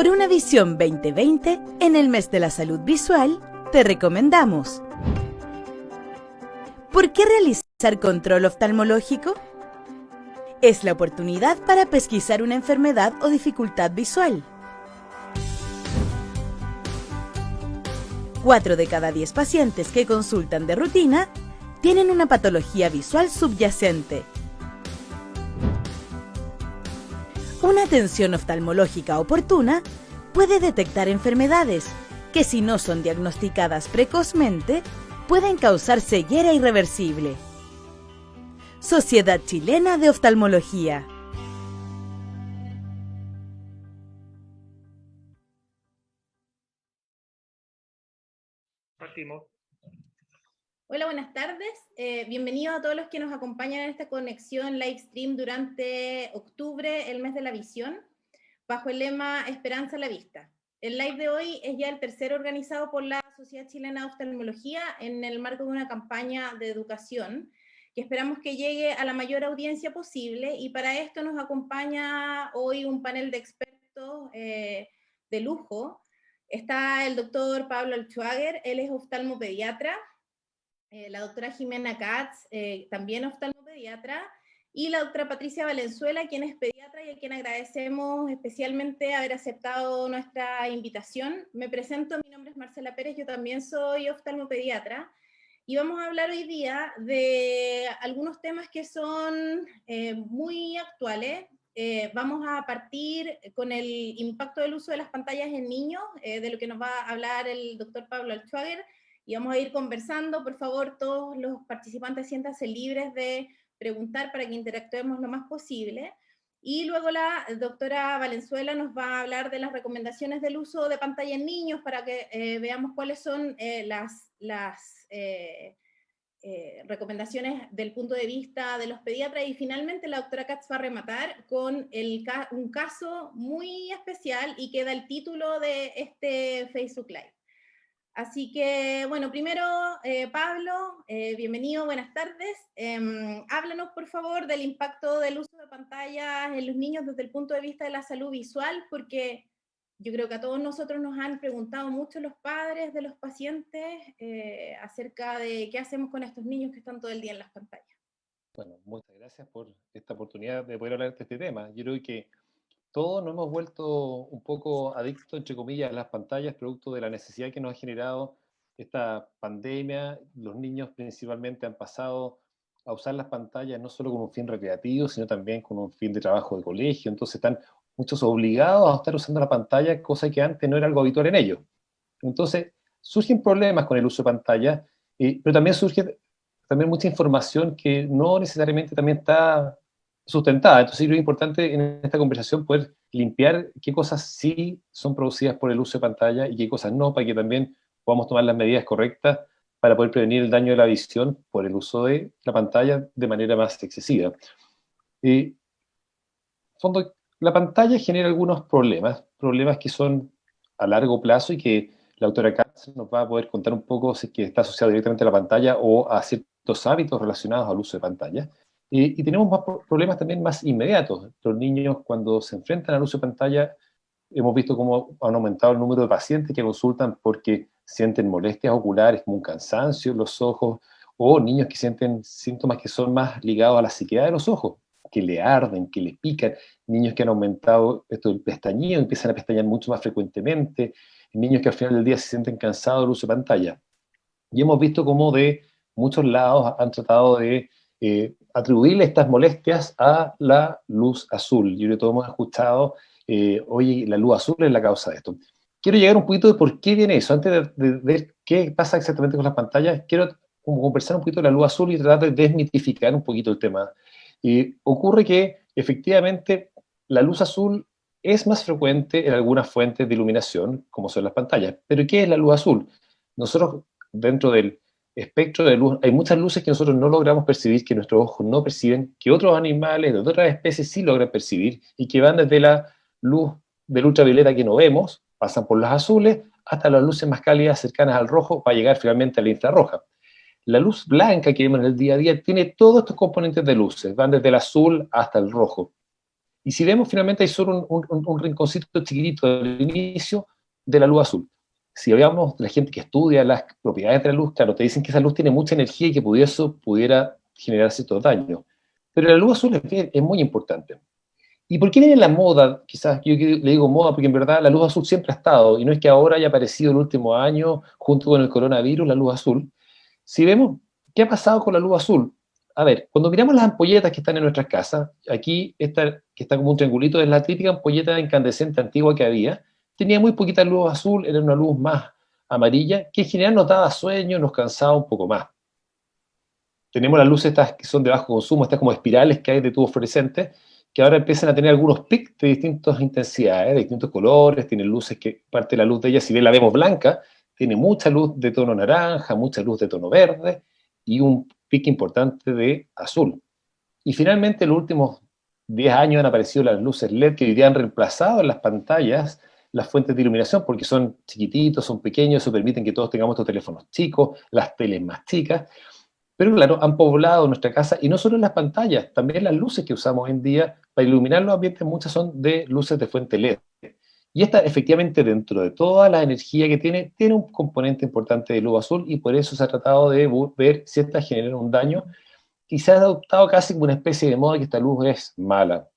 Por una visión 2020, en el mes de la salud visual, te recomendamos: ¿por qué realizar control oftalmológico? Es la oportunidad para pesquisar una enfermedad o dificultad visual. 4 de cada 10 pacientes que consultan de rutina tienen una patología visual subyacente. Una atención oftalmológica oportuna puede detectar enfermedades que, si no son diagnosticadas precozmente, pueden causar ceguera irreversible. Sociedad Chilena de Oftalmología. Partimos. Hola, buenas tardes. Bienvenidos a todos los que nos acompañan en esta conexión live stream durante octubre, el mes de la visión, bajo el lema Esperanza a la Vista. El live de hoy es ya el tercero organizado por la Sociedad Chilena de Oftalmología en el marco de una campaña de educación que esperamos que llegue a la mayor audiencia posible, y para esto nos acompaña hoy un panel de expertos de lujo. Está el doctor Pablo Alchuager, él es oftalmopediatra, la doctora Jimena Katz, también oftalmopediatra, y la doctora Patricia Valenzuela, quien es pediatra y a quien agradecemos especialmente haber aceptado nuestra invitación. Me presento, mi nombre es Marcela Pérez, yo también soy oftalmopediatra, y vamos a hablar hoy día de algunos temas que son muy actuales. Vamos a partir con el impacto del uso de las pantallas en niños, de lo que nos va a hablar el doctor Pablo Alchuager, y vamos a ir conversando. Por favor, todos los participantes siéntanse libres de preguntar para que interactuemos lo más posible. Y luego la doctora Valenzuela nos va a hablar de las recomendaciones del uso de pantalla en niños para que veamos cuáles son las recomendaciones del punto de vista de los pediatras. Y finalmente la doctora Katz va a rematar con un caso muy especial y que da el título de este Facebook Live. Así que, bueno, primero, Pablo, bienvenido, buenas tardes. Háblanos, por favor, del impacto del uso de pantallas en los niños desde el punto de vista de la salud visual, porque yo creo que a todos nosotros nos han preguntado mucho los padres de los pacientes acerca de qué hacemos con estos niños que están todo el día en las pantallas. Bueno, muchas gracias por esta oportunidad de poder hablar de este tema. Yo creo que todos nos hemos vuelto un poco adictos, entre comillas, a las pantallas, producto de la necesidad que nos ha generado esta pandemia. Los niños principalmente han pasado a usar las pantallas no solo con un fin recreativo, sino también con un fin de trabajo de colegio. Entonces están muchos obligados a estar usando la pantalla, cosa que antes no era algo habitual en ellos. Entonces surgen problemas con el uso de pantalla, pero también surge mucha información que no necesariamente también está sustentada. Entonces creo que es importante en esta conversación poder limpiar qué cosas sí son producidas por el uso de pantalla y qué cosas no, para que también podamos tomar las medidas correctas para poder prevenir el daño de la visión por el uso de la pantalla de manera más excesiva. En fondo, la pantalla genera algunos problemas que son a largo plazo y que la doctora Katz nos va a poder contar un poco si es que está asociado directamente a la pantalla o a ciertos hábitos relacionados al uso de pantalla. Y tenemos más problemas también más inmediatos. Los niños, cuando se enfrentan al uso de pantalla, hemos visto cómo han aumentado el número de pacientes que consultan porque sienten molestias oculares como un cansancio en los ojos, o niños que sienten síntomas que son más ligados a la sequedad de los ojos, que le arden, que le pican, niños que han aumentado esto del pestañeo, empiezan a pestañear mucho más frecuentemente, niños que al final del día se sienten cansados del uso de pantalla. Y hemos visto cómo de muchos lados han tratado de atribuirle estas molestias a la luz azul. Yo creo que todos hemos escuchado, oye, la luz azul es la causa de esto. Quiero llegar un poquito de por qué viene eso. Antes de ver qué pasa exactamente con las pantallas, quiero conversar un poquito de la luz azul y tratar de desmitificar un poquito el tema. Ocurre que efectivamente la luz azul es más frecuente en algunas fuentes de iluminación, como son las pantallas. Pero ¿qué es la luz azul? Nosotros, dentro del espectro de luz, hay muchas luces que nosotros no logramos percibir, que nuestros ojos no perciben, que otros animales de otras especies sí logran percibir, y que van desde la luz del ultravioleta que no vemos, pasan por las azules, hasta las luces más cálidas cercanas al rojo, para llegar finalmente a la infrarroja. La luz blanca que vemos en el día a día tiene todos estos componentes de luces, van desde el azul hasta el rojo. Y si vemos, finalmente hay solo un rinconcito chiquitito al inicio de la luz azul. Si veamos la gente que estudia las propiedades de la luz, claro, te dicen que esa luz tiene mucha energía y que eso pudiera generar ciertos daños. Pero la luz azul es muy importante. ¿Y por qué viene la moda? Quizás yo le digo moda porque en verdad la luz azul siempre ha estado, y no es que ahora haya aparecido el último año, junto con el coronavirus, la luz azul. Si vemos qué ha pasado con la luz azul, a ver, cuando miramos las ampolletas que están en nuestras casas, aquí esta que está como un triangulito es la típica ampolleta incandescente antigua que había, tenía muy poquita luz azul, era una luz más amarilla, que en general nos daba sueño, nos cansaba un poco más. Tenemos las luces estas que son de bajo consumo, estas como espirales que hay de tubos fluorescentes, que ahora empiezan a tener algunos pics de distintas intensidades, de distintos colores, tienen luces que parte de la luz de ellas, si bien la vemos blanca, tiene mucha luz de tono naranja, mucha luz de tono verde y un pic importante de azul. Y finalmente, en los últimos 10 años han aparecido las luces LED que hoy día han reemplazado en las pantallas las fuentes de iluminación porque son chiquititos, son pequeños, eso permiten que todos tengamos estos teléfonos chicos, las teles más chicas. Pero claro, han poblado nuestra casa, y no solo en las pantallas, también las luces que usamos hoy en día para iluminar los ambientes, muchas son de luces de fuente LED. Y esta, efectivamente, dentro de toda la energía que tiene un componente importante de luz azul, y por eso se ha tratado de ver si esta genera un daño, y se ha adoptado casi como una especie de moda que esta luz es mala.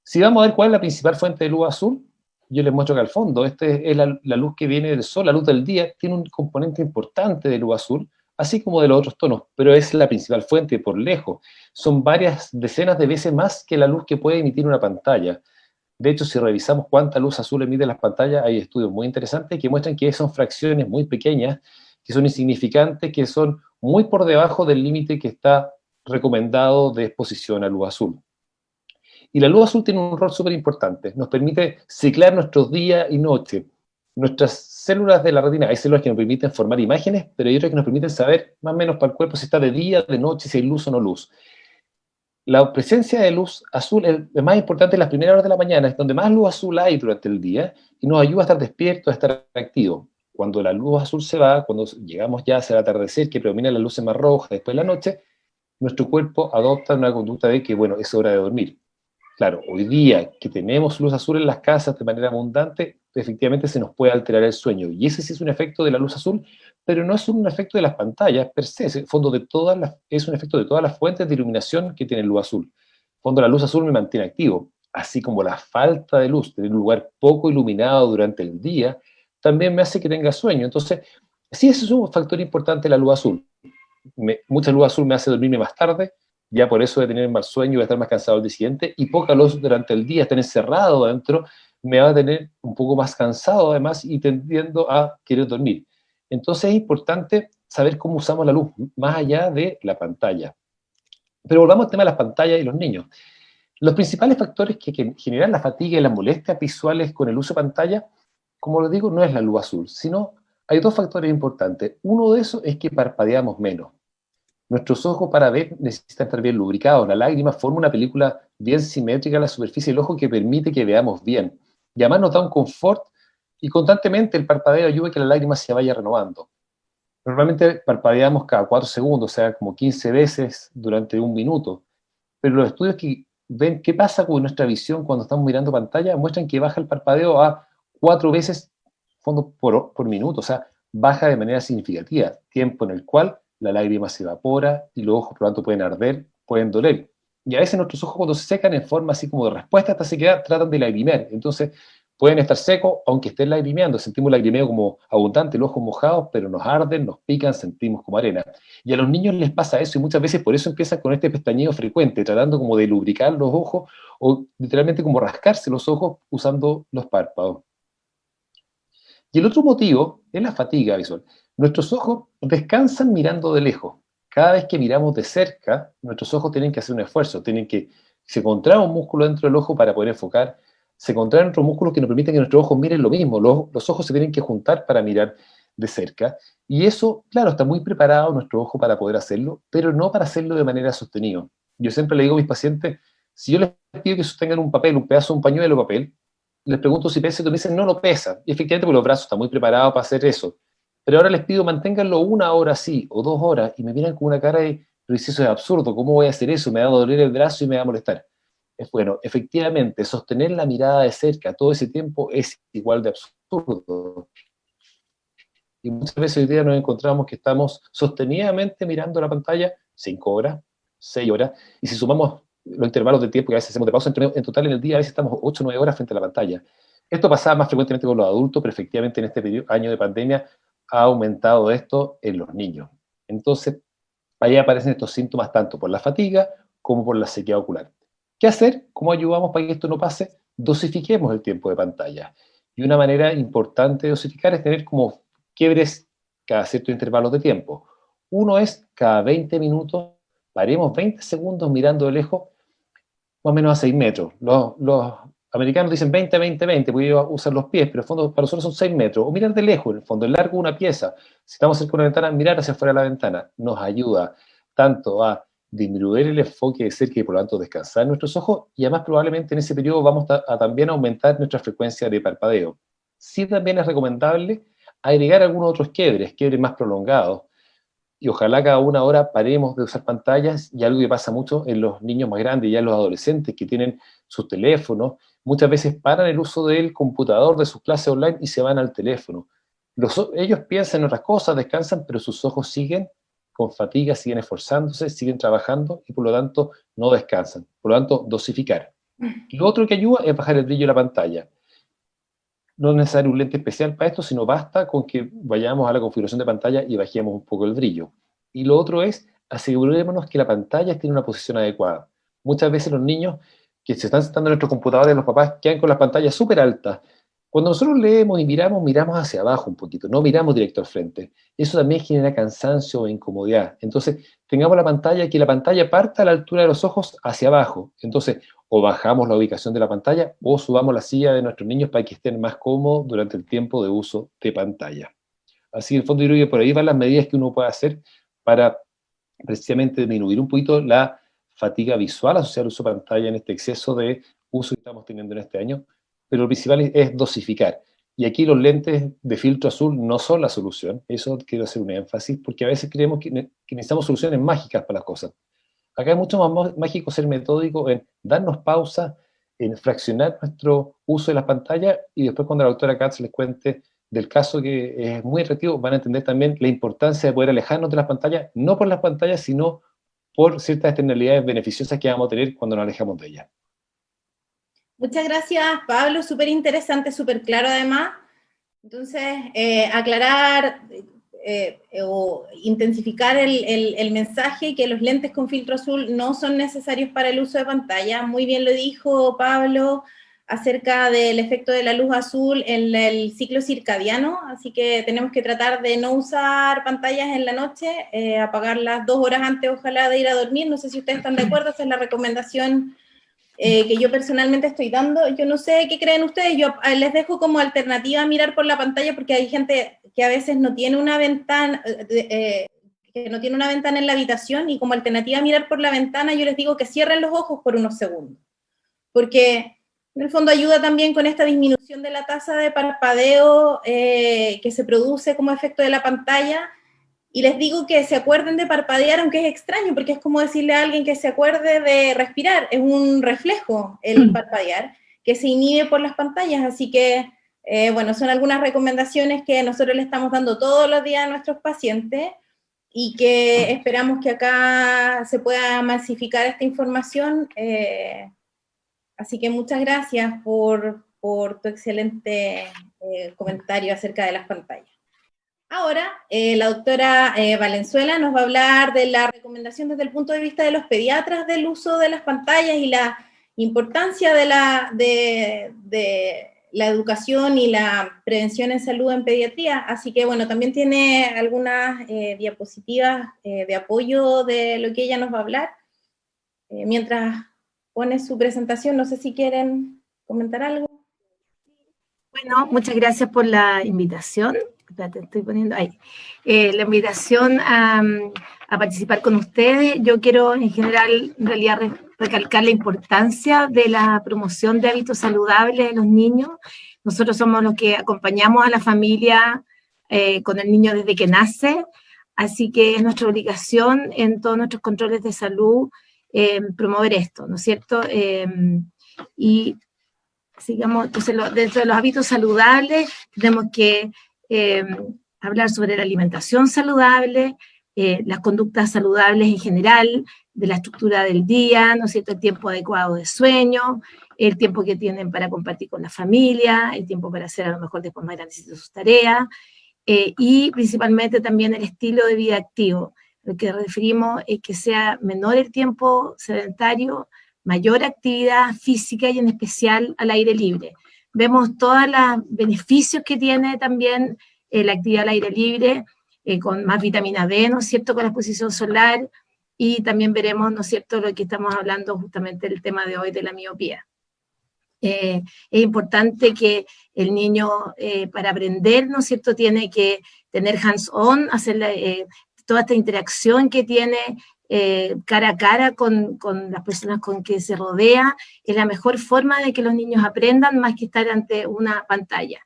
Si vamos a ver cuál es la principal fuente de luz azul, yo les muestro que al fondo, esta es la luz que viene del sol, la luz del día, tiene un componente importante de luz azul, así como de los otros tonos, pero es la principal fuente por lejos. Son varias decenas de veces más que la luz que puede emitir una pantalla. De hecho, si revisamos cuánta luz azul emiten las pantallas, hay estudios muy interesantes que muestran que son fracciones muy pequeñas, que son insignificantes, que son muy por debajo del límite que está recomendado de exposición a luz azul. Y la luz azul tiene un rol súper importante. Nos permite ciclar nuestros días y noches. Nuestras células de la retina, hay células que nos permiten formar imágenes, pero hay otras que nos permiten saber más o menos para el cuerpo si está de día, de noche, si hay luz o no luz. La presencia de luz azul es más importante en las primeras horas de la mañana, es donde más luz azul hay durante el día y nos ayuda a estar despiertos, a estar activos. Cuando la luz azul se va, cuando llegamos ya hacia el atardecer, que predomina la luz más roja después de la noche, nuestro cuerpo adopta una conducta de que, bueno, es hora de dormir. Claro, hoy día que tenemos luz azul en las casas de manera abundante, efectivamente se nos puede alterar el sueño. Y ese sí es un efecto de la luz azul, pero no es un efecto de las pantallas per se, es, en fondo es un efecto de todas las fuentes de iluminación que tiene luz azul. En fondo, la luz azul me mantiene activo, así como la falta de luz, tener un lugar poco iluminado durante el día, también me hace que tenga sueño. Entonces, sí, ese es un factor importante de la luz azul. Mucha luz azul me hace dormirme más tarde, ya por eso de tener mal sueño, voy a estar más cansado el día siguiente, y poca luz durante el día, estar encerrado adentro, me va a tener un poco más cansado además y tendiendo a querer dormir. Entonces es importante saber cómo usamos la luz, más allá de la pantalla. Pero volvamos al tema de las pantallas y los niños. Los principales factores que generan la fatiga y las molestias visuales con el uso de pantalla, como les digo, no es la luz azul, sino hay dos factores importantes. Uno de esos es que parpadeamos menos. Nuestros ojos para ver necesitan estar bien lubricados. La lágrima forma una película bien simétrica en la superficie del ojo que permite que veamos bien. Y además nos da un confort, y constantemente el parpadeo ayuda a que la lágrima se vaya renovando. Normalmente parpadeamos cada 4 segundos, o sea, como 15 veces durante un minuto. Pero los estudios que ven qué pasa con nuestra visión cuando estamos mirando pantalla muestran que baja el parpadeo a 4 veces fondo por minuto, o sea, baja de manera significativa, tiempo en el cual la lágrima se evapora y los ojos por lo tanto pueden arder, pueden doler. Y a veces nuestros ojos cuando se secan en forma así como de respuesta a esta sequedad tratan de lagrimear, entonces pueden estar secos aunque estén lagrimeando, sentimos lagrimeo como abundante, los ojos mojados, pero nos arden, nos pican, sentimos como arena. Y a los niños les pasa eso y muchas veces por eso empiezan con este pestañeo frecuente, tratando como de lubricar los ojos o literalmente como rascarse los ojos usando los párpados. Y el otro motivo es la fatiga visual. Nuestros ojos descansan mirando de lejos. Cada vez que miramos de cerca, nuestros ojos tienen que hacer un esfuerzo, se contrae un músculo dentro del ojo para poder enfocar, se contraen otros músculos que nos permiten que nuestros ojos miren lo mismo, los ojos se tienen que juntar para mirar de cerca, y eso, claro, está muy preparado nuestro ojo para poder hacerlo, pero no para hacerlo de manera sostenida. Yo siempre le digo a mis pacientes, si yo les pido que sostengan un papel, un pedazo, un pañuelo de papel, les pregunto si pesa y me dicen, no lo pesa. Y efectivamente, porque los brazos están muy preparados para hacer eso. Pero ahora les pido, manténganlo 1 hora así, o 2 horas, y me miran con una cara de, pero si eso es absurdo, ¿cómo voy a hacer eso? Me va a doler el brazo y me va a molestar. Bueno, efectivamente, sostener la mirada de cerca todo ese tiempo es igual de absurdo. Y muchas veces hoy día nos encontramos que estamos sostenidamente mirando la pantalla 5 horas, 6 horas, y si sumamos los intervalos de tiempo que a veces hacemos de pausa, en total en el día a veces estamos 8 o 9 horas frente a la pantalla. Esto pasaba más frecuentemente con los adultos, pero efectivamente en este año de pandemia ha aumentado esto en los niños. Entonces, ahí aparecen estos síntomas tanto por la fatiga como por la sequedad ocular. ¿Qué hacer? ¿Cómo ayudamos para que esto no pase? Dosifiquemos el tiempo de pantalla. Y una manera importante de dosificar es tener como quiebres cada ciertos intervalos de tiempo. Uno es cada 20 minutos, paremos 20 segundos mirando de lejos, más o menos a 6 metros. Los americanos dicen 20, 20, 20, porque ellos usan los pies, pero en el fondo para nosotros son 6 metros. O mirar de lejos, en el fondo, el largo de una pieza. Si estamos cerca de una ventana, mirar hacia afuera de la ventana nos ayuda tanto a disminuir el enfoque de cerca y por lo tanto descansar nuestros ojos, y además probablemente en ese periodo vamos a también aumentar nuestra frecuencia de parpadeo. Sí, también es recomendable agregar algunos otros quiebres más prolongados, y ojalá cada una hora paremos de usar pantallas, y algo que pasa mucho en los niños más grandes y en los adolescentes que tienen sus teléfonos, muchas veces paran el uso del computador, de sus clases online y se van al teléfono. Ellos piensan en otras cosas, descansan, pero sus ojos siguen con fatiga, siguen esforzándose, siguen trabajando y por lo tanto no descansan. Por lo tanto, dosificar. Lo otro que ayuda es bajar el brillo de la pantalla. No es necesario un lente especial para esto, sino basta con que vayamos a la configuración de pantalla y bajemos un poco el brillo. Y lo otro es, asegurémonos que la pantalla tiene una posición adecuada. Muchas veces los niños que se están sentando en nuestros computadores, los papás quedan con las pantallas súper altas. Cuando nosotros leemos y miramos hacia abajo un poquito, no miramos directo al frente. Eso también genera cansancio e incomodidad. Entonces, tengamos la pantalla, que la pantalla parta a la altura de los ojos hacia abajo. Entonces, o bajamos la ubicación de la pantalla o subamos la silla de nuestros niños para que estén más cómodos durante el tiempo de uso de pantalla. Así, en el fondo, yo creo que por ahí van las medidas que uno puede hacer para precisamente disminuir un poquito la fatiga visual asociada al uso de pantalla en este exceso de uso que estamos teniendo en este año. Pero lo principal es dosificar. Y aquí los lentes de filtro azul no son la solución. Eso quiero hacer un énfasis, porque a veces creemos que necesitamos soluciones mágicas para las cosas. Acá es mucho más mágico ser metódico en darnos pausa, en fraccionar nuestro uso de las pantallas, y después cuando la doctora Katz les cuente del caso que es muy atractivo, van a entender también la importancia de poder alejarnos de las pantallas, no por las pantallas, sino por ciertas externalidades beneficiosas que vamos a tener cuando nos alejamos de ellas. Muchas gracias, Pablo, súper interesante, súper claro además. Entonces, aclarar o intensificar el mensaje que los lentes con filtro azul no son necesarios para el uso de pantalla. Muy bien lo dijo Pablo acerca del efecto de la luz azul en el ciclo circadiano, así que tenemos que tratar de no usar pantallas en la noche, apagarlas 2 horas antes, ojalá, de ir a dormir. No sé si ustedes están de acuerdo, esa es la recomendación que yo personalmente estoy dando. Yo no sé qué creen ustedes, yo les dejo como alternativa mirar por la pantalla, porque hay gente que a veces no tiene una ventana, que no tiene una ventana en la habitación, y como alternativa a mirar por la ventana, yo les digo que cierren los ojos por unos segundos, porque en el fondo ayuda también con esta disminución de la tasa de parpadeo que se produce como efecto de la pantalla. Y les digo que se acuerden de parpadear, aunque es extraño, porque es como decirle a alguien que se acuerde de respirar. Es un reflejo el parpadear, que se inhibe por las pantallas. Así que, bueno, son algunas recomendaciones que nosotros le estamos dando todos los días a nuestros pacientes, y que esperamos que acá se pueda masificar esta información. Así que muchas gracias por tu excelente comentario acerca de las pantallas. Ahora, la doctora Valenzuela nos va a hablar de la recomendación desde el punto de vista de los pediatras del uso de las pantallas y la importancia de la educación y la prevención en salud en pediatría. Así que, bueno, también tiene algunas diapositivas de apoyo de lo que ella nos va a hablar. Mientras pone su presentación, no sé si quieren comentar algo. Bueno, muchas gracias por la invitación. Espérate, estoy poniendo ahí. La invitación a participar con ustedes. Yo quiero, en general, en realidad, recalcar la importancia de la promoción de hábitos saludables en los niños. Nosotros somos los que acompañamos a la familia con el niño desde que nace, así que es nuestra obligación en todos nuestros controles de salud promover esto, ¿no es cierto? Y sigamos, entonces, dentro de los hábitos saludables, tenemos que hablar sobre la alimentación saludable, las conductas saludables en general, de la estructura del día, ¿no es cierto?, el tiempo adecuado de sueño, el tiempo que tienen para compartir con la familia, el tiempo para hacer a lo mejor después más grandes sus tareas, y principalmente también el estilo de vida activo. Lo que referimos es que sea menor el tiempo sedentario, mayor actividad física y en especial al aire libre. Vemos todos los beneficios que tiene también la actividad al aire libre, con más vitamina D, ¿no es cierto?, con la exposición solar, y también veremos, ¿no es cierto?, lo que estamos hablando justamente del tema de hoy de la miopía. Es importante que el niño, para aprender, ¿no es cierto?, tiene que tener hands-on, hacer toda esta interacción que tiene cara a cara con las personas con que se rodea, es la mejor forma de que los niños aprendan más que estar ante una pantalla.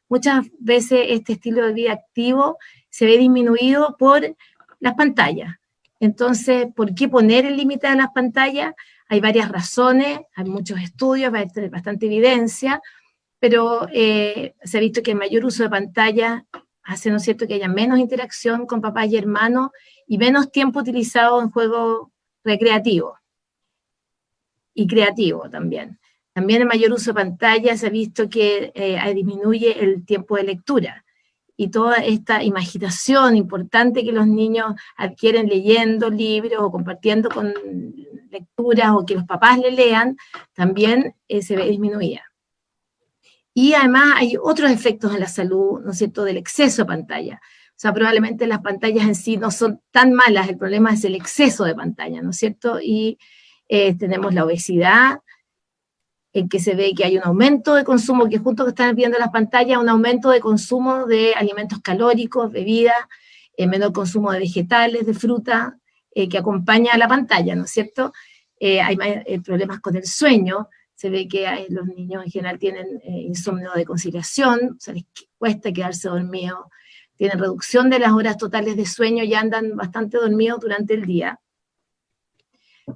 Muchas veces este estilo de vida activo se ve disminuido por las pantallas. Entonces, ¿por qué poner el límite a las pantallas? Hay varias razones, hay muchos estudios, bastante evidencia, pero se ha visto que el mayor uso de pantalla hace, ¿no es cierto?, que haya menos interacción con papás y hermanos y menos tiempo utilizado en juegos recreativos y creativos también. También el mayor uso de pantalla se ha visto que disminuye el tiempo de lectura y toda esta imaginación importante que los niños adquieren leyendo libros o compartiendo con lecturas o que los papás le lean, también se ve disminuida. Y además hay otros efectos en la salud, ¿no es cierto?, del exceso de pantalla. O sea, probablemente las pantallas en sí no son tan malas, el problema es el exceso de pantalla, ¿no es cierto? Y tenemos la obesidad, en que se ve que hay un aumento de consumo, que junto que están viendo las pantallas, un aumento de consumo de alimentos calóricos, bebidas, menor consumo de vegetales, de fruta, que acompaña a la pantalla, ¿no es cierto? Hay más problemas con el sueño, se ve que los niños en general tienen insomnio de conciliación, o sea, les cuesta quedarse dormidos, tienen reducción de las horas totales de sueño y andan bastante dormidos durante el día.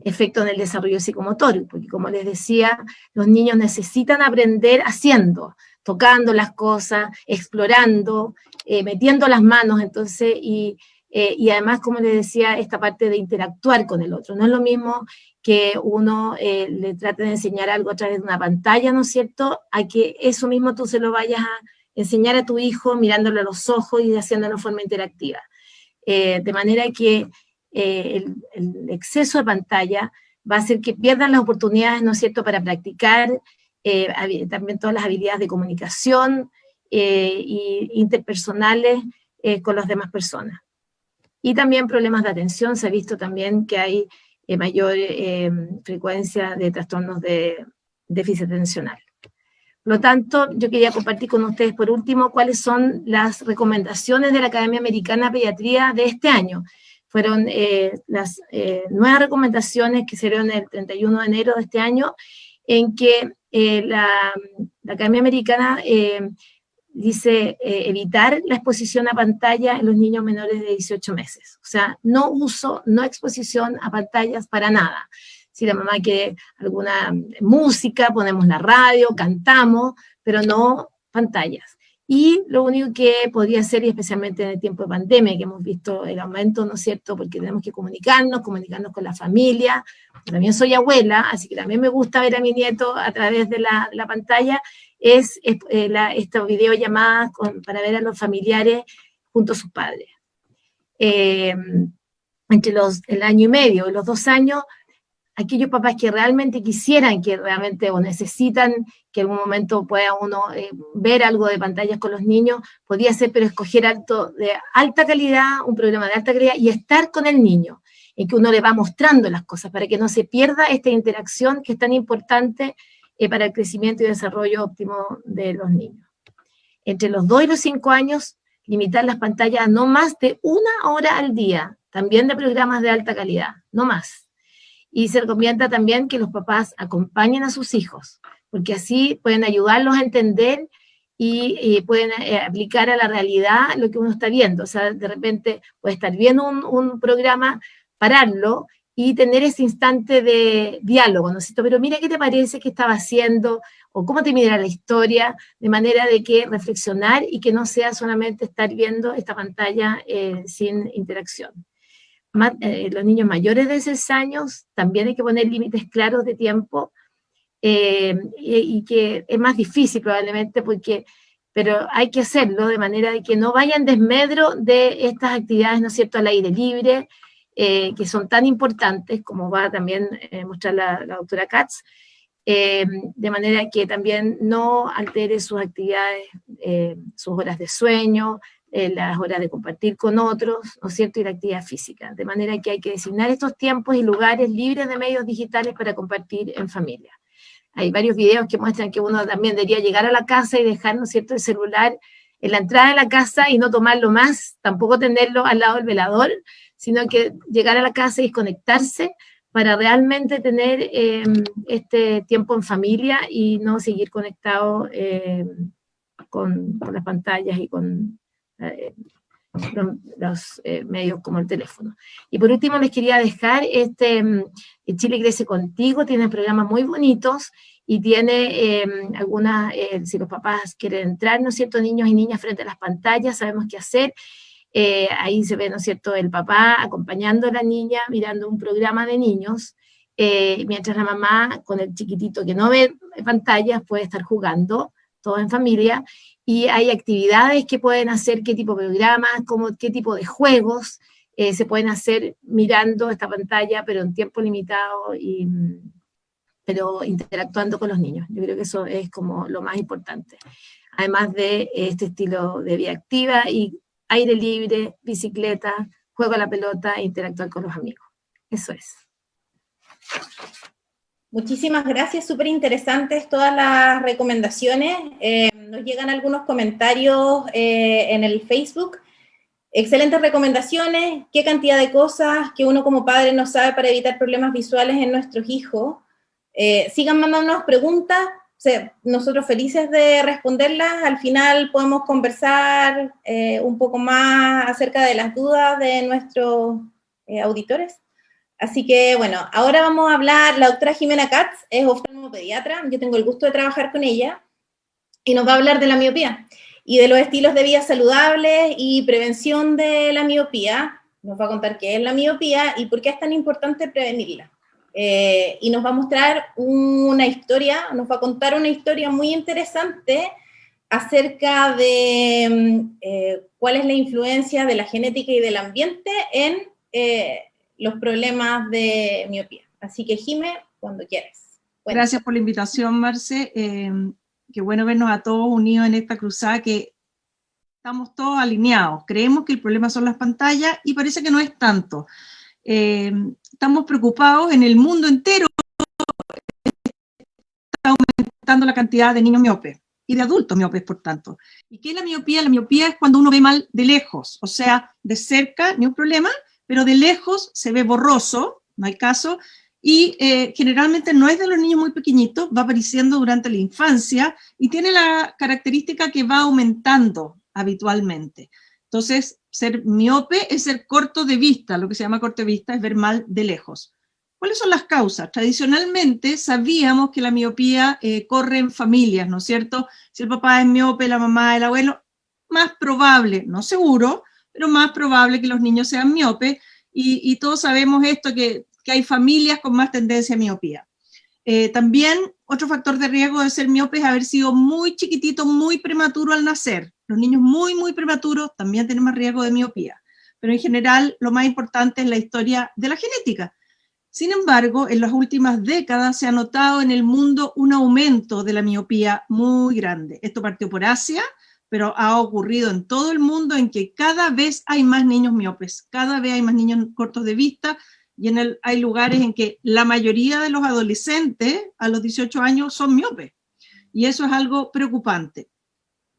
Efecto en el desarrollo psicomotor, porque como les decía, los niños necesitan aprender haciendo, tocando las cosas, explorando, metiendo las manos, entonces, y además, como les decía, esta parte de interactuar con el otro. No es lo mismo que uno le trate de enseñar algo a través de una pantalla, ¿no es cierto?, a que eso mismo tú se lo vayas a enseñar a tu hijo mirándole a los ojos y haciéndolo de forma interactiva. De manera que el exceso de pantalla va a hacer que pierdan las oportunidades, ¿no es cierto?, para practicar también todas las habilidades de comunicación y interpersonales con las demás personas. Y también problemas de atención, se ha visto también que hay mayor frecuencia de trastornos de déficit atencional. Por lo tanto, yo quería compartir con ustedes, por último, cuáles son las recomendaciones de la Academia Americana de Pediatría de este año. Fueron las nuevas recomendaciones que se dieron el 31 de enero de este año, en que la Academia Americana dice evitar la exposición a pantalla en los niños menores de 18 meses. O sea, no uso, no exposición a pantallas para nada. Si la mamá quiere alguna música, ponemos la radio, cantamos, pero no pantallas. Y lo único que podría ser, y especialmente en el tiempo de pandemia, que hemos visto el aumento, ¿no es cierto?, porque tenemos que comunicarnos con la familia. Yo también soy abuela, así que también me gusta ver a mi nieto a través de la pantalla, es esta videollamada para ver a los familiares junto a sus padres. Entre el año y medio y los 2 años, aquellos papás que realmente quisieran, que realmente o necesitan que en algún momento pueda uno ver algo de pantallas con los niños, podía ser, pero escoger de alta calidad, un programa de alta calidad y estar con el niño, en que uno le va mostrando las cosas para que no se pierda esta interacción que es tan importante para el crecimiento y desarrollo óptimo de los niños. Entre los 2 y los 5 años, limitar las pantallas a no más de 1 hora al día, también de programas de alta calidad, no más. Y se recomienda también que los papás acompañen a sus hijos, porque así pueden ayudarlos a entender y pueden aplicar a la realidad lo que uno está viendo. O sea, de repente puede estar viendo un programa, pararlo y tener ese instante de diálogo, ¿no es cierto? Pero mira qué te parece que estaba haciendo, o cómo te mira la historia, de manera de que reflexionar y que no sea solamente estar viendo esta pantalla sin interacción. Los niños mayores de 6 años también hay que poner límites claros de tiempo, y que es más difícil probablemente pero hay que hacerlo de manera de que no vayan desmedro de estas actividades, ¿no es cierto?, al aire libre, que son tan importantes, como va también a mostrar la doctora Katz, de manera que también no altere sus actividades, sus horas de sueño, las horas de compartir con otros, ¿no es cierto?, y la actividad física, de manera que hay que designar estos tiempos y lugares libres de medios digitales para compartir en familia. Hay varios videos que muestran que uno también debería llegar a la casa y dejar, ¿no es cierto?, el celular en la entrada de la casa y no tomarlo más, tampoco tenerlo al lado del velador, sino que llegar a la casa y desconectarse para realmente tener este tiempo en familia y no seguir conectado con las pantallas y con los medios como el teléfono. Y por último les quería dejar Chile Crece Contigo, tiene programas muy bonitos y tiene algunas, si los papás quieren entrar, ¿no es cierto?, niños y niñas frente a las pantallas, sabemos qué hacer. Ahí se ve, ¿no es cierto?, el papá acompañando a la niña, mirando un programa de niños, mientras la mamá con el chiquitito que no ve pantallas puede estar jugando, todos en familia, y hay actividades que pueden hacer, qué tipo de programas, qué tipo de juegos se pueden hacer mirando esta pantalla, pero en tiempo limitado, pero interactuando con los niños. Yo creo que eso es como lo más importante. Además de este estilo de vida activa y aire libre, bicicleta, juego a la pelota e interactuar con los amigos. Eso es. Muchísimas gracias, súper interesantes todas las recomendaciones. Nos llegan algunos comentarios en el Facebook. Excelentes recomendaciones, qué cantidad de cosas que uno como padre no sabe para evitar problemas visuales en nuestros hijos. Sigan mandándonos preguntas, nosotros felices de responderlas. Al final podemos conversar un poco más acerca de las dudas de nuestros auditores. Así que, bueno, ahora vamos a hablar, la doctora Jimena Katz es oftalmopediatra, yo tengo el gusto de trabajar con ella, y nos va a hablar de la miopía, y de los estilos de vida saludables y prevención de la miopía. Nos va a contar qué es la miopía y por qué es tan importante prevenirla. Y nos va a mostrar una historia, nos va a contar una historia muy interesante acerca de cuál es la influencia de la genética y del ambiente en los problemas de miopía. Así que, Jime, cuando quieras. Bueno. Gracias por la invitación, Marce. Qué bueno vernos a todos unidos en esta cruzada, que estamos todos alineados. Creemos que el problema son las pantallas y parece que no es tanto. Estamos preocupados en el mundo entero. Está aumentando la cantidad de niños miopes y de adultos miopes, por tanto. ¿Y qué es la miopía? La miopía es cuando uno ve mal de lejos, o sea, de cerca, ni un problema, pero de lejos se ve borroso, no hay caso, y generalmente no es de los niños muy pequeñitos, va apareciendo durante la infancia y tiene la característica que va aumentando habitualmente. Entonces, ser miope es ser corto de vista, lo que se llama corto de vista es ver mal de lejos. ¿Cuáles son las causas? Tradicionalmente sabíamos que la miopía corre en familias, ¿no es cierto? Si el papá es miope, la mamá, el abuelo, más probable, no seguro, pero más probable que los niños sean miopes, y todos sabemos esto, que hay familias con más tendencia a miopía. También otro factor de riesgo de ser miope es haber sido muy chiquitito, muy prematuro al nacer. Los niños muy, muy prematuros también tienen más riesgo de miopía, pero en general lo más importante es la historia de la genética. Sin embargo, en las últimas décadas se ha notado en el mundo un aumento de la miopía muy grande. Esto partió por Asia, pero ha ocurrido en todo el mundo, en que cada vez hay más niños miopes, cada vez hay más niños cortos de vista, y hay lugares en que la mayoría de los adolescentes a los 18 años son miopes, y eso es algo preocupante.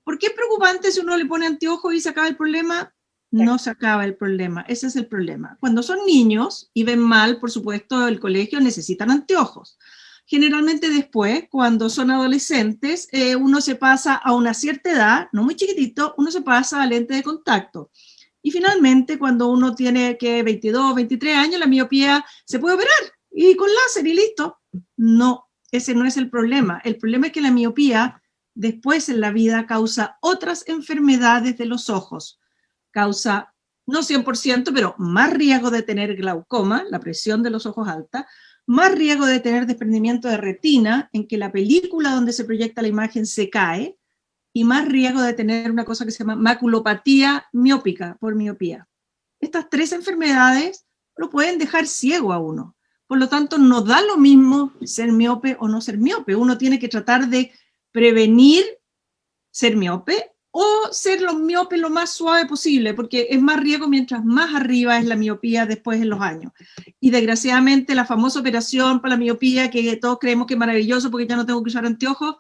¿Por qué es preocupante si uno le pone anteojos y se acaba el problema? No se acaba el problema, ese es el problema. Cuando son niños y ven mal, por supuesto, el colegio necesitan anteojos. Generalmente después, cuando son adolescentes, uno se pasa a una cierta edad, no muy chiquitito, uno se pasa a lente de contacto. Y finalmente, cuando uno tiene que 22, 23 años, la miopía se puede operar y con láser y listo. No, ese no es el problema. El problema es que la miopía después en la vida causa otras enfermedades de los ojos. Causa, no 100%, pero más riesgo de tener glaucoma, la presión de los ojos alta, más riesgo de tener desprendimiento de retina, en que la película donde se proyecta la imagen se cae, y más riesgo de tener una cosa que se llama maculopatía miópica por miopía. Estas 3 enfermedades lo pueden dejar ciego a uno. Por lo tanto, no da lo mismo ser miope o no ser miope. Uno tiene que tratar de prevenir ser miope o ser los miope lo más suave posible, porque es más riesgo mientras más arriba es la miopía después en los años. Y desgraciadamente la famosa operación para la miopía, que todos creemos que es maravilloso porque ya no tengo que usar anteojos,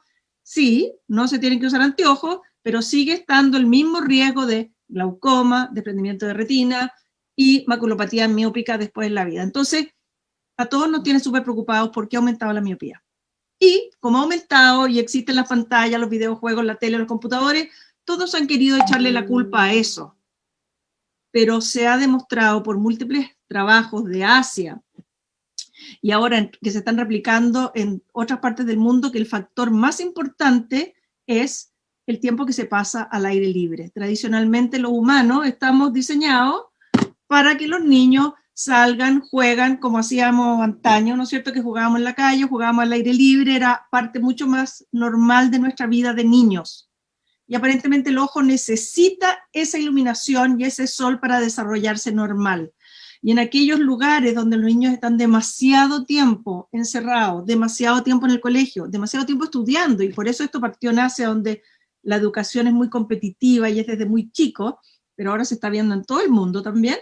sí, no se tienen que usar anteojos, pero sigue estando el mismo riesgo de glaucoma, desprendimiento de retina y maculopatía miópica después en la vida. Entonces, a todos nos tiene súper preocupados por qué ha aumentado la miopía. Y como ha aumentado y existen las pantallas, los videojuegos, la tele, los computadores, todos han querido echarle la culpa a eso. Pero se ha demostrado por múltiples trabajos de Asia y ahora que se están replicando en otras partes del mundo que el factor más importante es el tiempo que se pasa al aire libre. Tradicionalmente los humanos estamos diseñados para que los niños salgan, juegan como hacíamos antaño, ¿no es cierto? Que jugábamos en la calle, jugábamos al aire libre, era parte mucho más normal de nuestra vida de niños. Y aparentemente el ojo necesita esa iluminación y ese sol para desarrollarse normal. Y en aquellos lugares donde los niños están demasiado tiempo encerrados, demasiado tiempo en el colegio, demasiado tiempo estudiando, y por eso esto partió en Asia, donde la educación es muy competitiva y es desde muy chico, pero ahora se está viendo en todo el mundo también,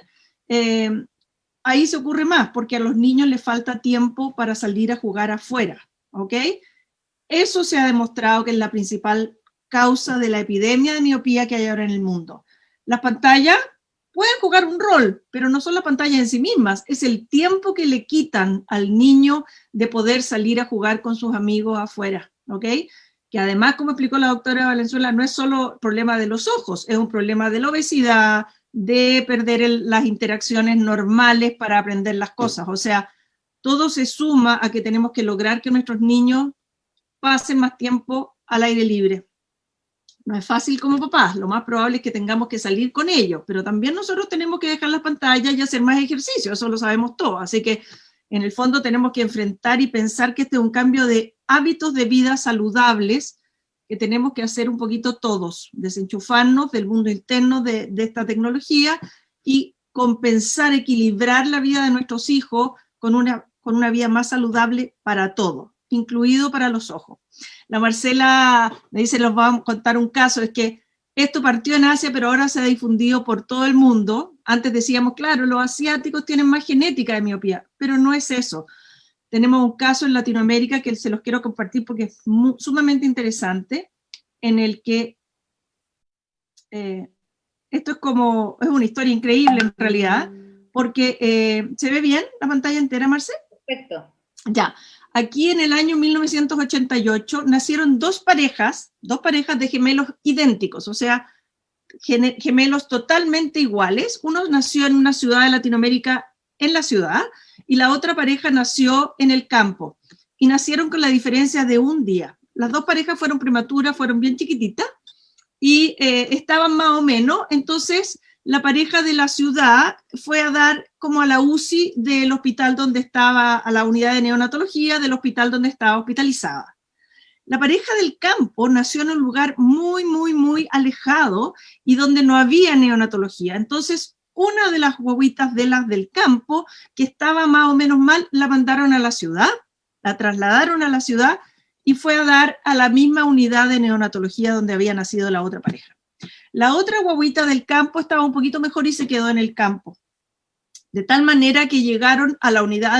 ahí se ocurre más, porque a los niños les falta tiempo para salir a jugar afuera, ¿ok? Eso se ha demostrado que es la principal causa de la epidemia de miopía que hay ahora en el mundo. Las pantallas pueden jugar un rol, pero no son las pantallas en sí mismas, es el tiempo que le quitan al niño de poder salir a jugar con sus amigos afuera, ¿ok? Que además, como explicó la doctora Valenzuela, no es solo problema de los ojos, es un problema de la obesidad, de perder las interacciones normales para aprender las cosas. O sea, todo se suma a que tenemos que lograr que nuestros niños pasen más tiempo al aire libre. No es fácil como papás, lo más probable es que tengamos que salir con ellos, pero también nosotros tenemos que dejar las pantallas y hacer más ejercicio, eso lo sabemos todos. Así que en el fondo tenemos que enfrentar y pensar que este es un cambio de hábitos de vida saludables que tenemos que hacer un poquito todos, desenchufarnos del mundo interno de esta tecnología y compensar, equilibrar la vida de nuestros hijos con una vida más saludable para todos, incluido para los ojos. La Marcela me dice, les vamos a contar un caso, es que esto partió en Asia, pero ahora se ha difundido por todo el mundo. Antes decíamos, claro, los asiáticos tienen más genética de miopía, pero no es eso. Tenemos un caso en Latinoamérica que se los quiero compartir porque es sumamente interesante, en el que esto es una historia increíble en realidad, porque ¿se ve bien la pantalla entera, Marcela? Perfecto. Ya. Aquí en el año 1988 nacieron dos parejas de gemelos idénticos, o sea, gemelos totalmente iguales. Uno nació en una ciudad de Latinoamérica, en la ciudad, y la otra pareja nació en el campo. Y nacieron con la diferencia de un día. Las dos parejas fueron prematuras, fueron bien chiquititas, y estaban más o menos, entonces la pareja de la ciudad fue a dar como a la UCI del hospital donde estaba, a la unidad de neonatología del hospital donde estaba hospitalizada. La pareja del campo nació en un lugar muy, muy, muy alejado y donde no había neonatología. Entonces, una de las guaguitas de las del campo, que estaba más o menos mal, la mandaron a la ciudad, la trasladaron a la ciudad y fue a dar a la misma unidad de neonatología donde había nacido la otra pareja. La otra guaguita del campo estaba un poquito mejor y se quedó en el campo. De tal manera que llegaron a la unidad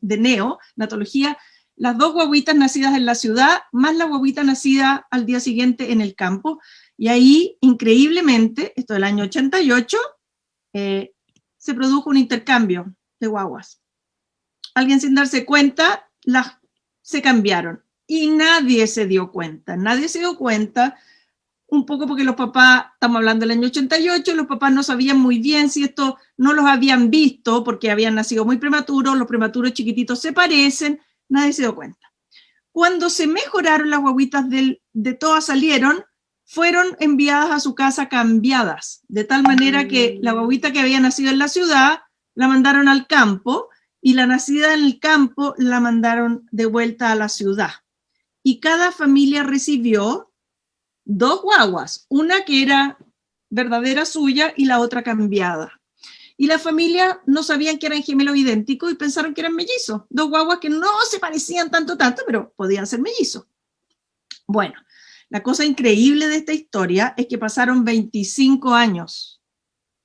de neonatología las dos guaguitas nacidas en la ciudad, más la guaguita nacida al día siguiente en el campo. Y ahí, increíblemente, esto del año 88, se produjo un intercambio de guaguas. Alguien sin darse cuenta, se cambiaron. Y nadie se dio cuenta. un poco porque los papás, estamos hablando del año 88, los papás no sabían muy bien si esto no los habían visto porque habían nacido muy prematuros, los prematuros chiquititos se parecen, nadie se dio cuenta. Cuando se mejoraron las guaguitas de todas salieron, fueron enviadas a su casa cambiadas, de tal manera que la guaguita que había nacido en la ciudad la mandaron al campo y la nacida en el campo la mandaron de vuelta a la ciudad. Y cada familia recibió 2 guaguas, una que era verdadera suya y la otra cambiada. Y la familia no sabían que eran gemelos idénticos y pensaron que eran mellizos, 2 guaguas que no se parecían tanto, pero podían ser mellizos. Bueno, la cosa increíble de esta historia es que pasaron 25 años.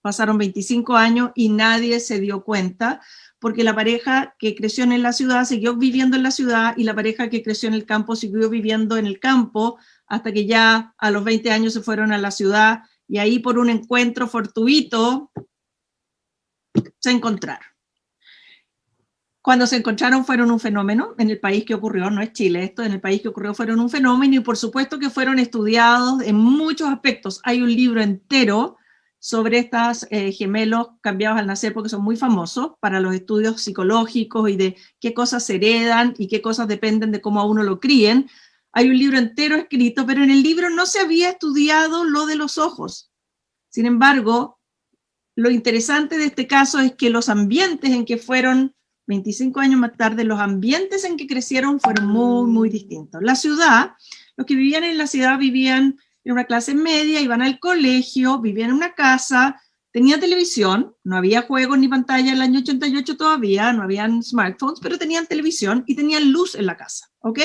Pasaron 25 años y nadie se dio cuenta, porque la pareja que creció en la ciudad siguió viviendo en la ciudad y la pareja que creció en el campo siguió viviendo en el campo hasta que ya a los 20 años se fueron a la ciudad y ahí por un encuentro fortuito se encontraron. Cuando se encontraron fueron un fenómeno en el país que ocurrió, no es Chile esto, en el país que ocurrió fueron un fenómeno y por supuesto que fueron estudiados en muchos aspectos. Hay un libro entero sobre estos gemelos cambiados al nacer porque son muy famosos para los estudios psicológicos y de qué cosas se heredan y qué cosas dependen de cómo a uno lo críen. Hay un libro entero escrito, pero en el libro no se había estudiado lo de los ojos. Sin embargo, lo interesante de este caso es que los ambientes en que fueron 25 años más tarde, los ambientes en que crecieron fueron muy, muy distintos. La ciudad, los que vivían en la ciudad vivían en una clase media, iban al colegio, vivían en una casa, tenían televisión, no había juegos ni pantalla en el año 88 todavía, no habían smartphones, pero tenían televisión y tenían luz en la casa, ¿ok?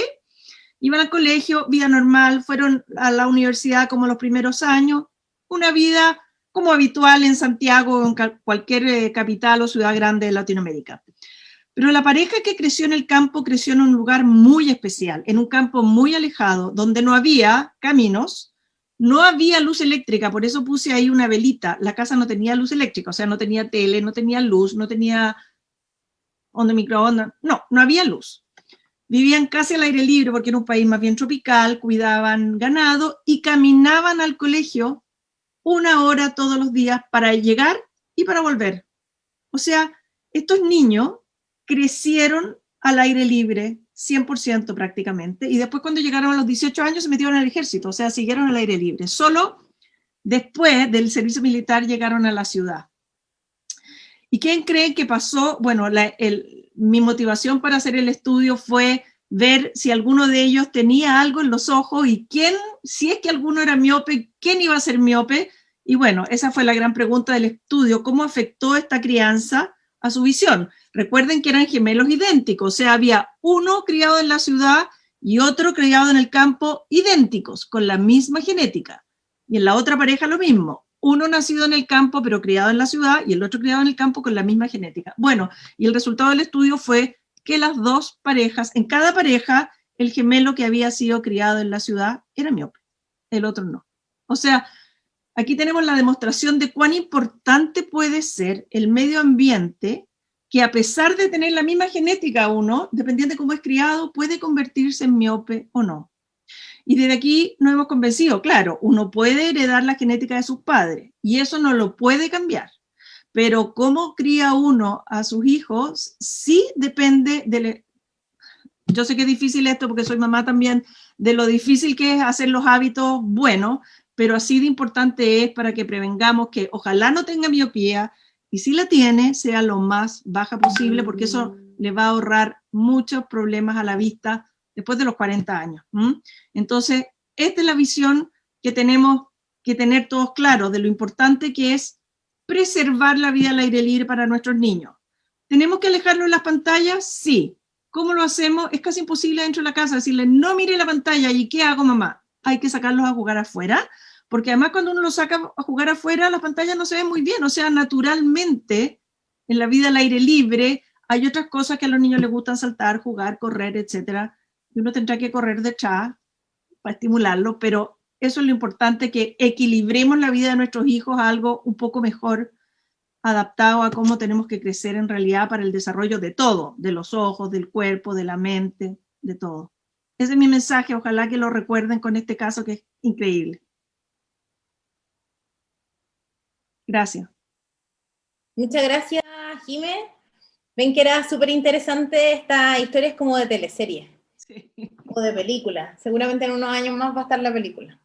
Iban al colegio, vida normal, fueron a la universidad como los primeros años, una vida como habitual en Santiago o en cualquier capital o ciudad grande de Latinoamérica. Pero la pareja que creció en el campo creció en un lugar muy especial, en un campo muy alejado, donde no había caminos, no había luz eléctrica, por eso puse ahí una velita. La casa no tenía luz eléctrica, o sea, no tenía tele, no tenía luz, no tenía onda microondas, no había luz. Vivían casi al aire libre porque era un país más bien tropical, cuidaban ganado y caminaban al colegio 1 hora todos los días para llegar y para volver. O sea, estos niños crecieron al aire libre, 100% prácticamente, y después cuando llegaron a los 18 años se metieron al ejército, o sea, siguieron al aire libre. Solo después del servicio militar llegaron a la ciudad. ¿Y quién creen que pasó? Bueno, mi motivación para hacer el estudio fue ver si alguno de ellos tenía algo en los ojos y quién, si es que alguno era miope, quién iba a ser miope. Y bueno, esa fue la gran pregunta del estudio, ¿cómo afectó esta crianza a su visión? Recuerden que eran gemelos idénticos, o sea, había uno criado en la ciudad y otro criado en el campo idénticos, con la misma genética. Y en la otra pareja lo mismo, uno nacido en el campo pero criado en la ciudad y el otro criado en el campo con la misma genética. Bueno, y el resultado del estudio fue que las 2 parejas, en cada pareja, el gemelo que había sido criado en la ciudad era miope, el otro no. O sea, aquí tenemos la demostración de cuán importante puede ser el medio ambiente, que a pesar de tener la misma genética uno, dependiendo de cómo es criado, puede convertirse en miope o no. Y desde aquí nos hemos convencido, claro, uno puede heredar la genética de sus padres y eso no lo puede cambiar. Pero cómo cría uno a sus hijos sí depende de... Yo sé que es difícil esto porque soy mamá también, de lo difícil que es hacer los hábitos buenos, pero así de importante es para que prevengamos que ojalá no tenga miopía y si la tiene, sea lo más baja posible porque eso le va a ahorrar muchos problemas a la vista después de los 40 años. Entonces, esta es la visión que tenemos que tener todos claros de lo importante que es preservar la vida al aire libre para nuestros niños. ¿Tenemos que alejarlos de las pantallas? Sí. ¿Cómo lo hacemos? Es casi imposible dentro de la casa decirle, no mire la pantalla, ¿y qué hago, mamá? Hay que sacarlos a jugar afuera, porque además cuando uno los saca a jugar afuera, las pantallas no se ven muy bien, o sea, naturalmente, en la vida al aire libre, hay otras cosas que a los niños les gustan saltar, jugar, correr, etcétera, y uno tendrá que correr detrás para estimularlo, pero eso es lo importante, que equilibremos la vida de nuestros hijos a algo un poco mejor, adaptado a cómo tenemos que crecer en realidad para el desarrollo de todo, de los ojos, del cuerpo, de la mente, de todo. Ese es mi mensaje, ojalá que lo recuerden con este caso que es increíble. Gracias. Muchas gracias, Jimé. Ven que era súper interesante, esta historia es como de teleserie. Sí. O de película. Seguramente en unos años más va a estar la película.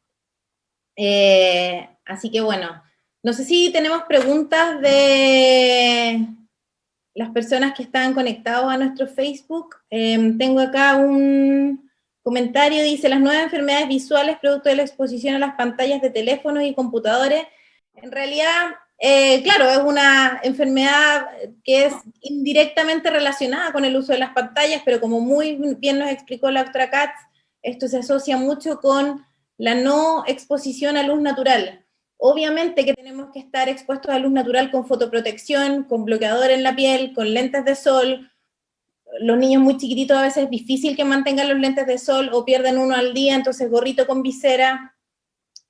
Así que bueno, no sé si tenemos preguntas de las personas que están conectados a nuestro Facebook. Tengo acá un comentario, dice, las nuevas enfermedades visuales producto de la exposición a las pantallas de teléfonos y computadores. En realidad, claro, es una enfermedad que es indirectamente relacionada con el uso de las pantallas, pero como muy bien nos explicó la doctora Katz, esto se asocia mucho con la no exposición a luz natural. Obviamente que tenemos que estar expuestos a luz natural con fotoprotección, con bloqueador en la piel, con lentes de sol. Los niños muy chiquititos a veces es difícil que mantengan los lentes de sol o pierden uno al día, entonces gorrito con visera.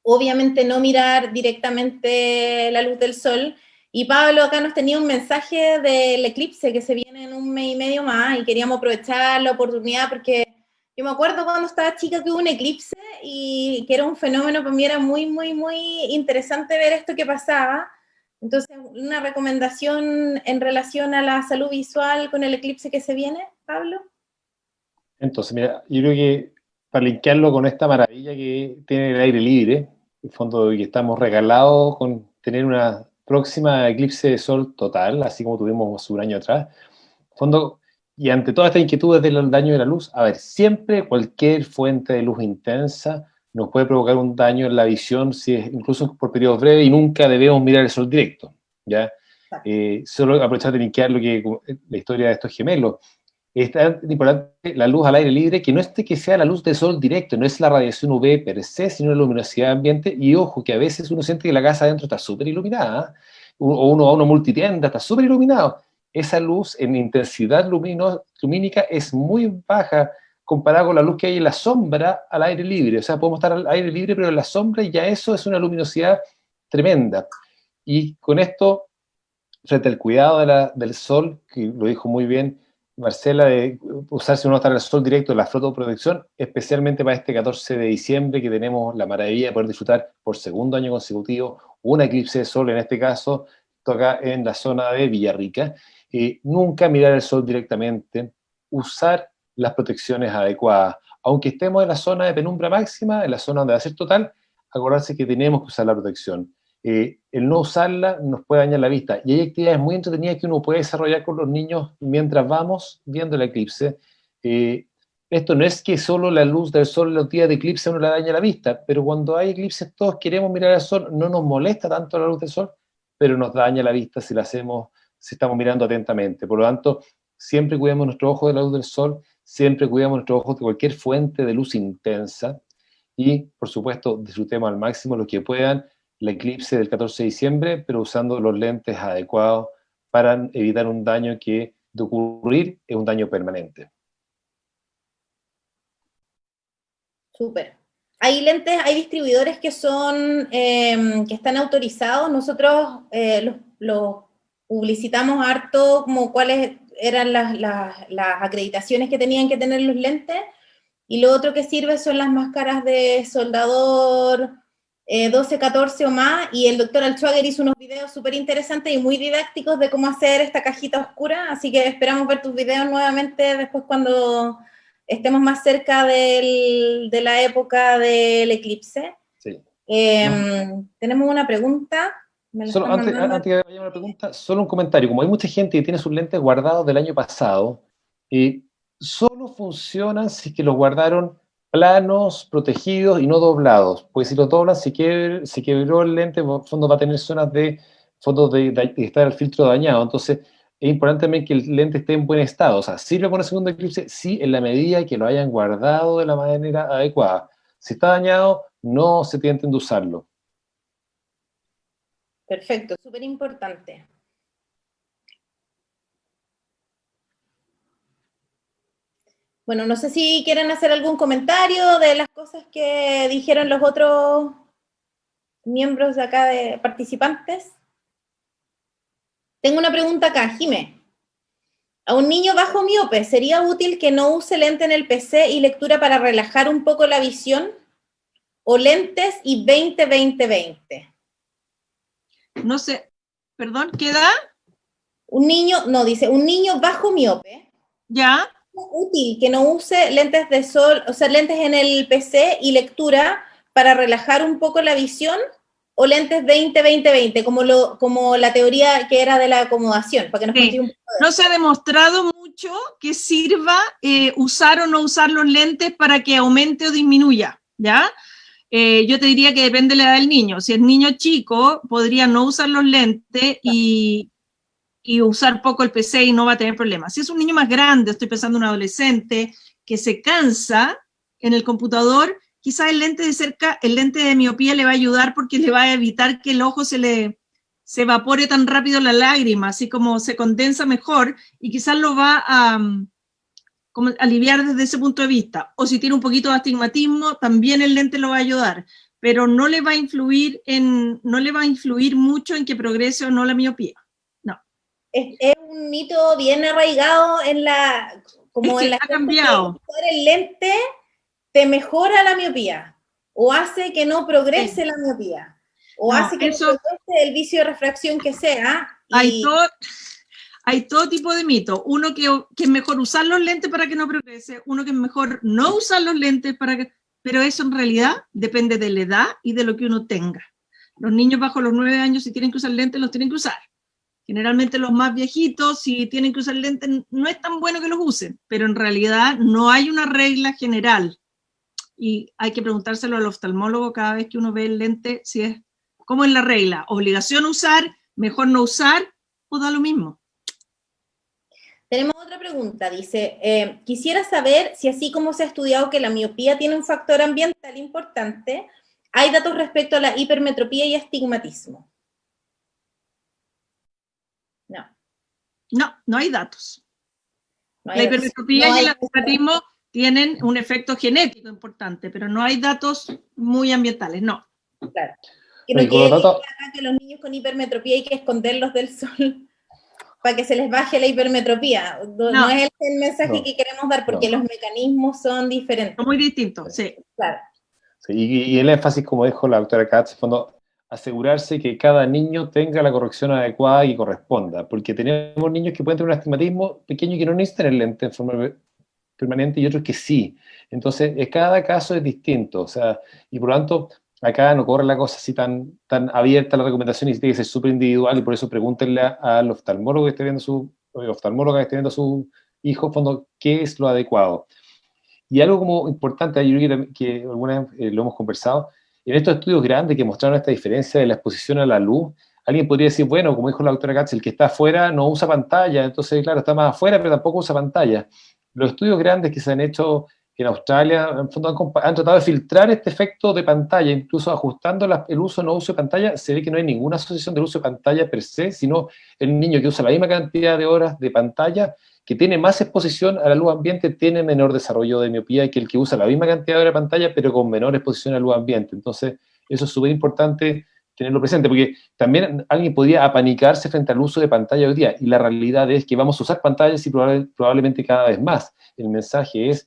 Obviamente no mirar directamente la luz del sol. Y Pablo acá nos tenía un mensaje del eclipse que se viene en un mes y medio más y queríamos aprovechar la oportunidad porque yo me acuerdo cuando estaba chica que hubo un eclipse y que era un fenómeno, para mí era muy, muy, muy interesante ver esto que pasaba. Entonces, una recomendación en relación a la salud visual con el eclipse que se viene, Pablo. Entonces, mira, yo creo que para linkearlo con esta maravilla que tiene el aire libre, en el fondo que estamos regalados con tener una próxima eclipse de sol total, así como tuvimos hace un año atrás, en el fondo, y ante todas estas inquietudes del daño de la luz, a ver, siempre cualquier fuente de luz intensa nos puede provocar un daño en la visión, si es, incluso por periodos breves, y nunca debemos mirar el sol directo, ¿ya? Solo aprovechar de linkear la historia de estos gemelos. Es tan importante la luz al aire libre que no es que sea la luz del sol directo, no es la radiación UV per se, sino la luminosidad ambiente. Y ojo, que a veces uno siente que la casa adentro está súper iluminada, o uno va a una multitienda, está súper iluminado. Esa luz en intensidad lumínica es muy baja comparada con la luz que hay en la sombra al aire libre. O sea, podemos estar al aire libre, pero en la sombra y ya eso es una luminosidad tremenda. Y con esto, frente al cuidado del sol, que lo dijo muy bien Marcela, de usar si uno está en el sol directo la fotoprotección, especialmente para este 14 de diciembre que tenemos la maravilla de poder disfrutar por segundo año consecutivo un eclipse de sol, en este caso, acá en la zona de Villarrica. Nunca mirar el sol directamente, usar las protecciones adecuadas. Aunque estemos en la zona de penumbra máxima, en la zona donde va a ser total, acordarse que tenemos que usar la protección. El no usarla nos puede dañar la vista. Y hay actividades muy entretenidas que uno puede desarrollar con los niños mientras vamos viendo el eclipse. Esto no es que solo la luz del sol en los días de eclipse uno le daña la vista, pero cuando hay eclipses todos queremos mirar al sol, no nos molesta tanto la luz del sol, pero nos daña la vista si estamos mirando atentamente. Por lo tanto, siempre cuidemos nuestros ojos de la luz del sol, siempre cuidemos nuestros ojos de cualquier fuente de luz intensa y, por supuesto, disfrutemos al máximo lo que puedan el eclipse del 14 de diciembre, pero usando los lentes adecuados para evitar un daño que, de ocurrir, es un daño permanente. Súper. Hay lentes, hay distribuidores que son, que están autorizados. Nosotros los publicitamos harto como cuáles eran las acreditaciones que tenían que tener los lentes. Y lo otro que sirve son las máscaras de soldador 12, 14 o más, y el doctor Alschwager hizo unos videos súper interesantes y muy didácticos de cómo hacer esta cajita oscura, así que esperamos ver tus videos nuevamente después cuando estemos más cerca de la época del eclipse. Sí. Tenemos una pregunta. Solo, antes que vaya una pregunta, solo un comentario. Como hay mucha gente que tiene sus lentes guardados del año pasado, solo funcionan si que los guardaron planos, protegidos y no doblados. Pues si los doblan, se quebró el lente, en el fondo va a tener zonas de estar el filtro dañado. Entonces, es importante también que el lente esté en buen estado. O sea, sirve para un segundo eclipse, sí, en la medida que lo hayan guardado de la manera adecuada. Si está dañado, no se tienten de usarlo. Perfecto, súper importante. Bueno, no sé si quieren hacer algún comentario de las cosas que dijeron los otros miembros de acá de participantes. Tengo una pregunta acá, Jimé. A un niño bajo miope, ¿sería útil que no use lente en el PC y lectura para relajar un poco la visión? ¿O lentes y 20-20-20? no sé, perdón, ¿qué edad? Un niño, no, dice, un niño bajo miope, Ya, útil que no use lentes de sol, o sea, lentes en el PC y lectura para relajar un poco la visión, o lentes 20-20-20, como la teoría que era de la acomodación, para que nos sí. contéis un poco de No eso. se ha demostrado mucho que sirva usar o no usar los lentes para que aumente o disminuya, ¿ya? Yo te diría que depende de la edad del niño. Si es niño chico, podría no usar los lentes y usar poco el PC y no va a tener problemas. Si es un niño más grande, estoy pensando en un adolescente que se cansa en el computador, quizás el lente de cerca, el lente de miopía le va a ayudar porque le va a evitar que el ojo se evapore tan rápido la lágrima, así como se condensa mejor y quizás lo va a como aliviar desde ese punto de vista. O si tiene un poquito de astigmatismo, también el lente lo va a ayudar, pero no le va a influir mucho en que progrese o no la miopía. No. Es un mito bien arraigado en la, como Es en que la ha gente, que cambiado. usar el lente te mejora la miopía, o hace que no progrese Sí. la miopía, o No, hace que no eso progrese el vicio de refracción que sea, hay y todo tipo de mitos. Uno que es mejor usar los lentes para que no progrese, uno que es mejor no usar los lentes para que... Pero eso en realidad depende de la edad y de lo que uno tenga. Los niños bajo los 9 años, si tienen que usar lentes, los tienen que usar. Generalmente los más viejitos, si tienen que usar lentes, no es tan bueno que los usen, pero en realidad no hay una regla general. Y hay que preguntárselo al oftalmólogo cada vez que uno ve el lente, si es, ¿cómo es la regla? ¿Obligación usar? ¿Mejor no usar? ¿O da lo mismo? tenemos otra pregunta, dice, quisiera saber si así como se ha estudiado que la miopía tiene un factor ambiental importante, hay datos respecto a la hipermetropía y astigmatismo. No, No hay datos. no La hay datos. hipermetropía No y hay el astigmatismo tienen un efecto genético importante, pero no hay datos muy ambientales, no. claro. Que no Y con los quede datos, acá que los niños con hipermetropía hay que esconderlos del sol para que se les baje la hipermetropía. No No, es el mensaje no, que queremos dar porque no. los mecanismos son diferentes. son muy distintos, sí. Claro. Sí, y el énfasis, como dijo la doctora Katz, en fondo, asegurarse que cada niño tenga la corrección adecuada y corresponda, porque tenemos niños que pueden tener un astigmatismo pequeño y que no necesitan el lente en forma permanente y otros que sí. Entonces, cada caso es distinto, o sea, y por lo tanto, acá no corre la cosa así tan abierta la recomendación y tiene que ser súper individual y por eso pregúntenle al oftalmólogo que esté viendo oftalmóloga que esté viendo a su hijo, en fondo, qué es lo adecuado. Y algo como importante, yo creo que alguna vez lo hemos conversado, en estos estudios grandes que mostraron esta diferencia de la exposición a la luz, alguien podría decir, bueno, como dijo la doctora Katz, el que está afuera no usa pantalla, entonces, claro, está más afuera, pero tampoco usa pantalla. Los estudios grandes que se han hecho en Australia, en fondo, han tratado de filtrar este efecto de pantalla, incluso ajustando el uso o no uso de pantalla, se ve que no hay ninguna asociación del uso de pantalla per se, sino el niño que usa la misma cantidad de horas de pantalla, que tiene más exposición a la luz ambiente, tiene menor desarrollo de miopía que el que usa la misma cantidad de horas de pantalla, pero con menor exposición a la luz ambiente. Entonces, eso es súper importante tenerlo presente, porque también alguien podría apanicarse frente al uso de pantalla hoy día, y la realidad es que vamos a usar pantallas y probablemente cada vez más. El mensaje es,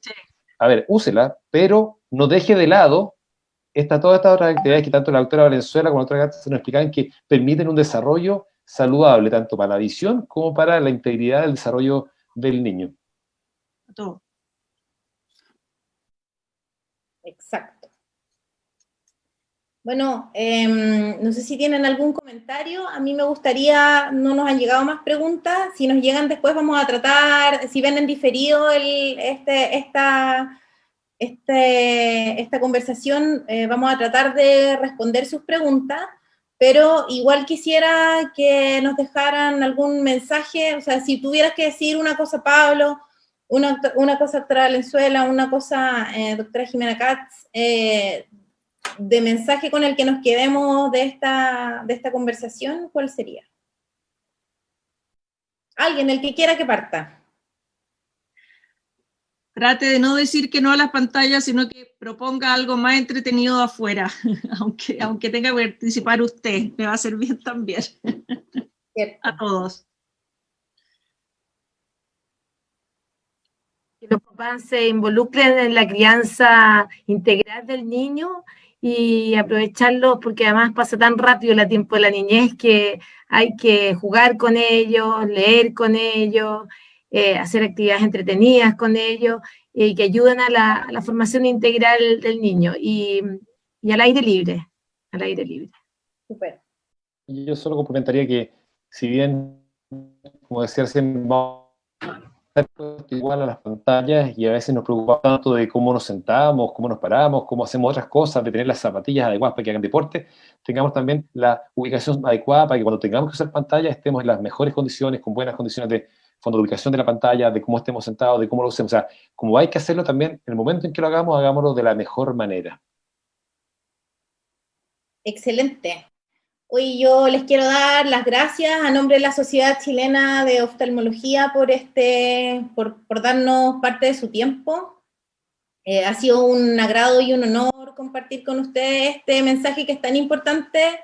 a ver, úsela, pero no deje de lado todas estas otras actividades que tanto la doctora Valenzuela como la doctora Gata se nos explicaban que permiten un desarrollo saludable, tanto para la visión como para la integridad del desarrollo del niño. Todo. Exacto. Bueno, no sé si tienen algún comentario. A mí me gustaría, no nos han llegado más preguntas. Si nos llegan después vamos a tratar, si ven en diferido esta conversación, vamos a tratar de responder sus preguntas, pero igual quisiera que nos dejaran algún mensaje, o sea, si tuvieras que decir una cosa, Pablo, una cosa, doctora Valenzuela, una cosa, doctora Jimena Katz, de mensaje con el que nos quedemos de esta conversación, ¿cuál sería? Alguien, el que quiera que parta. Trate de no decir que no a las pantallas, sino que proponga algo más entretenido afuera, aunque tenga que participar usted, me va a hacer bien también. Cierto. A todos. Que los papás se involucren en la crianza integral del niño y aprovecharlos porque además pasa tan rápido el tiempo de la niñez que hay que jugar con ellos, leer con ellos, hacer actividades entretenidas con ellos y que ayuden a la formación integral del niño y al aire libre, al aire libre. Súper. Yo solo complementaría que, si bien, como decía recién, vamos a estar igual a las pantallas y a veces nos preocupamos tanto de cómo nos sentamos, cómo nos paramos, cómo hacemos otras cosas, de tener las zapatillas adecuadas para que hagan deporte, tengamos también la ubicación adecuada para que cuando tengamos que usar pantalla estemos en las mejores condiciones, con buenas condiciones de fondo de ubicación de la pantalla, de cómo estemos sentados, de cómo lo usemos. O sea, como hay que hacerlo también, en el momento en que lo hagamos, hagámoslo de la mejor manera. Excelente. Hoy yo les quiero dar las gracias a nombre de la Sociedad Chilena de Oftalmología por darnos parte de su tiempo. Ha sido un agrado y un honor compartir con ustedes este mensaje que es tan importante.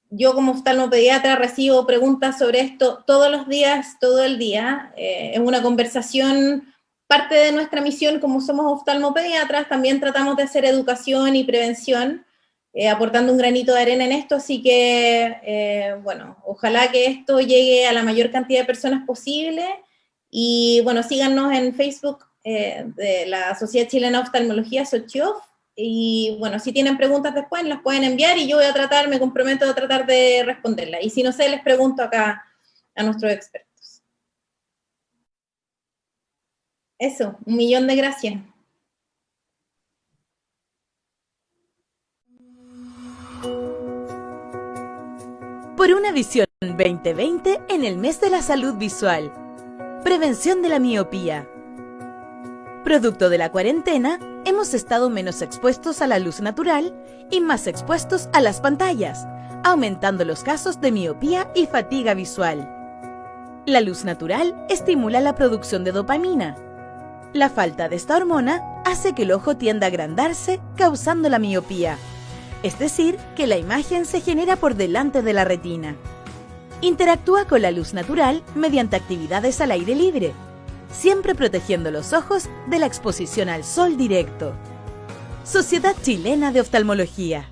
Yo como oftalmopediatra recibo preguntas sobre esto todos los días, todo el día. Es una conversación, parte de nuestra misión como somos oftalmopediatras, también tratamos de hacer educación y prevención, aportando un granito de arena en esto, así que, bueno, ojalá que esto llegue a la mayor cantidad de personas posible, y bueno, síganos en Facebook de la Sociedad Chilena de Oftalmología, SOCHIOF, y bueno, si tienen preguntas después, las pueden enviar, y yo voy a tratar, me comprometo a tratar de responderlas, y si no sé, les pregunto acá a nuestros expertos. Eso, 1.000.000 de gracias. Por una visión 2020 en el mes de la salud visual. Prevención de la miopía. Producto de la cuarentena, hemos estado menos expuestos a la luz natural y más expuestos a las pantallas, aumentando los casos de miopía y fatiga visual. La luz natural estimula la producción de dopamina. La falta de esta hormona hace que el ojo tienda a agrandarse, causando la miopía. Es decir, que la imagen se genera por delante de la retina. Interactúa con la luz natural mediante actividades al aire libre, siempre protegiendo los ojos de la exposición al sol directo. Sociedad Chilena de Oftalmología.